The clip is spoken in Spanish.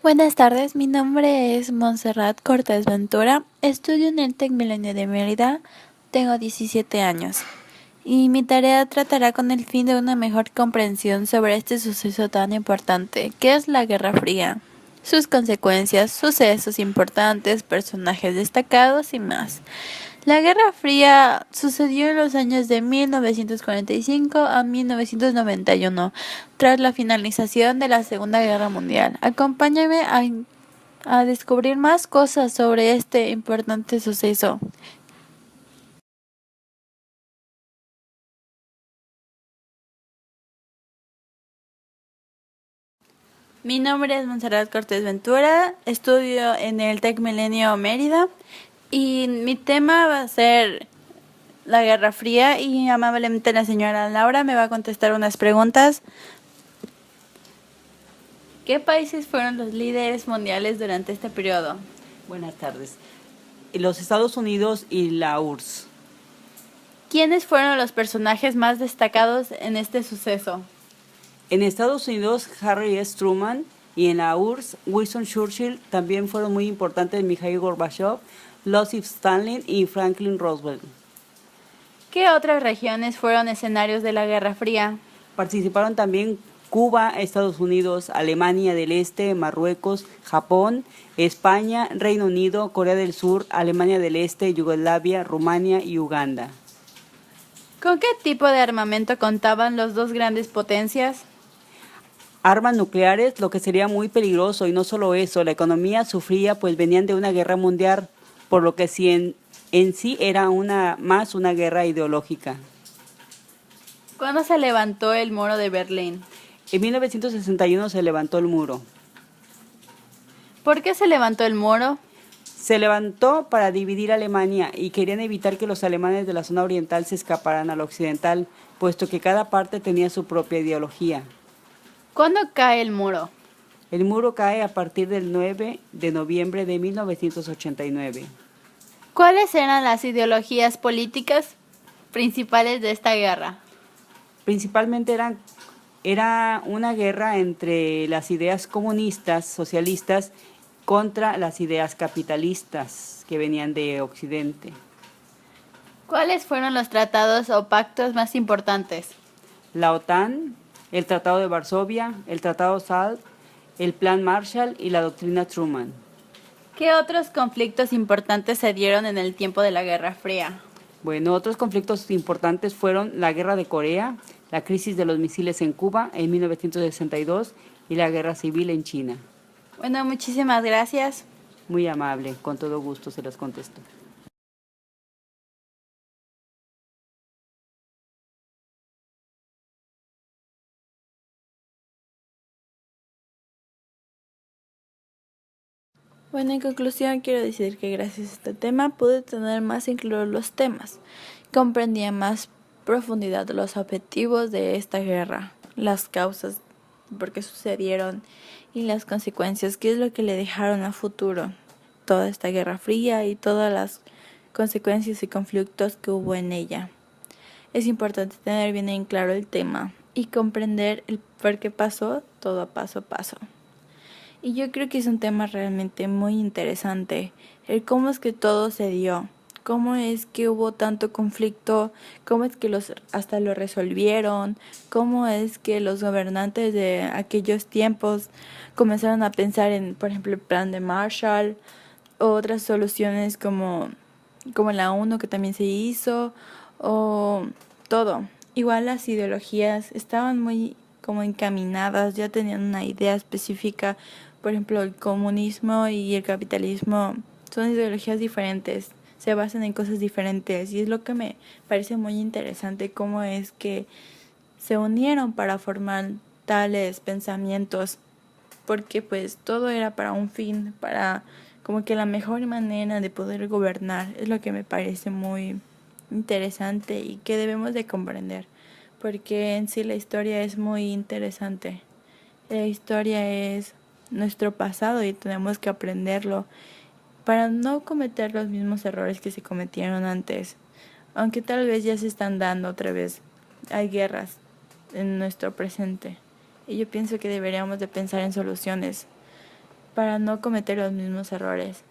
Buenas tardes, mi nombre es Montserrat Cortés Ventura, estudio en el Tecmilenio de Mérida, tengo 17 años y mi tarea tratará con el fin de una mejor comprensión sobre este suceso tan importante, que es la Guerra Fría, sus consecuencias, sucesos importantes, personajes destacados y más. La Guerra Fría sucedió en los años de 1945 a 1991, tras la finalización de la Segunda Guerra Mundial. Acompáñame a descubrir más cosas sobre este importante suceso. Mi nombre es Montserrat Cortés Ventura, estudio en el Tec Milenio Mérida y mi tema va a ser la Guerra Fría y amablemente la señora Laura me va a contestar unas preguntas. ¿Qué países fueron los líderes mundiales durante este periodo? Buenas tardes. Los Estados Unidos y la URSS. ¿Quiénes fueron los personajes más destacados en este suceso? En Estados Unidos, Harry S. Truman, y en la URSS, Winston Churchill. También fueron muy importantes Mikhail Gorbachev, Joseph Stalin y Franklin Roosevelt. ¿Qué otras regiones fueron escenarios de la Guerra Fría? Participaron también Cuba, Estados Unidos, Alemania del Este, Marruecos, Japón, España, Reino Unido, Corea del Sur, Alemania del Este, Yugoslavia, Rumania y Uganda. ¿Con qué tipo de armamento contaban las dos grandes potencias? Armas nucleares, lo que sería muy peligroso, y no solo eso, la economía sufría pues venían de una guerra mundial, por lo que en sí era más una guerra ideológica. ¿Cuándo se levantó el muro de Berlín? En 1961 se levantó el muro. ¿Por qué se levantó el muro? Se levantó para dividir Alemania y querían evitar que los alemanes de la zona oriental se escaparan a la occidental, puesto que cada parte tenía su propia ideología. ¿Cuándo cae el muro? El muro cae a partir del 9 de noviembre de 1989. ¿Cuáles eran las ideologías políticas principales de esta guerra? Principalmente era una guerra entre las ideas comunistas, socialistas, contra las ideas capitalistas que venían de Occidente. ¿Cuáles fueron los tratados o pactos más importantes? La OTAN, el Tratado de Varsovia, el Tratado SALT, el Plan Marshall y la Doctrina Truman. ¿Qué otros conflictos importantes se dieron en el tiempo de la Guerra Fría? Bueno, otros conflictos importantes fueron la Guerra de Corea, la crisis de los misiles en Cuba en 1962 y la Guerra Civil en China. Bueno, muchísimas gracias. Muy amable, con todo gusto se las contesto. Bueno, en conclusión quiero decir que gracias a este tema pude tener más incluidos los temas. Comprendía más profundidad los objetivos de esta guerra, las causas por qué sucedieron y las consecuencias, qué es lo que le dejaron a futuro toda esta Guerra Fría y todas las consecuencias y conflictos que hubo en ella. Es importante tener bien en claro el tema y comprender el por qué pasó todo paso a paso. Y yo creo que es un tema realmente muy interesante, el cómo es que todo se dio, cómo es que hubo tanto conflicto, cómo es que hasta lo resolvieron, cómo es que los gobernantes de aquellos tiempos comenzaron a pensar en, por ejemplo, el plan de Marshall, o otras soluciones como la ONU que también se hizo, o todo. Igual las ideologías estaban muy como encaminadas, ya tenían una idea específica. Por ejemplo, el comunismo y el capitalismo son ideologías diferentes, se basan en cosas diferentes y es lo que me parece muy interesante, cómo es que se unieron para formar tales pensamientos, porque pues todo era para un fin, para como que la mejor manera de poder gobernar. Es lo que me parece muy interesante y que debemos de comprender, porque en sí la historia es muy interesante. La historia es nuestro pasado y tenemos que aprenderlo para no cometer los mismos errores que se cometieron antes, aunque tal vez ya se están dando otra vez. Hay guerras en nuestro presente y yo pienso que deberíamos de pensar en soluciones para no cometer los mismos errores.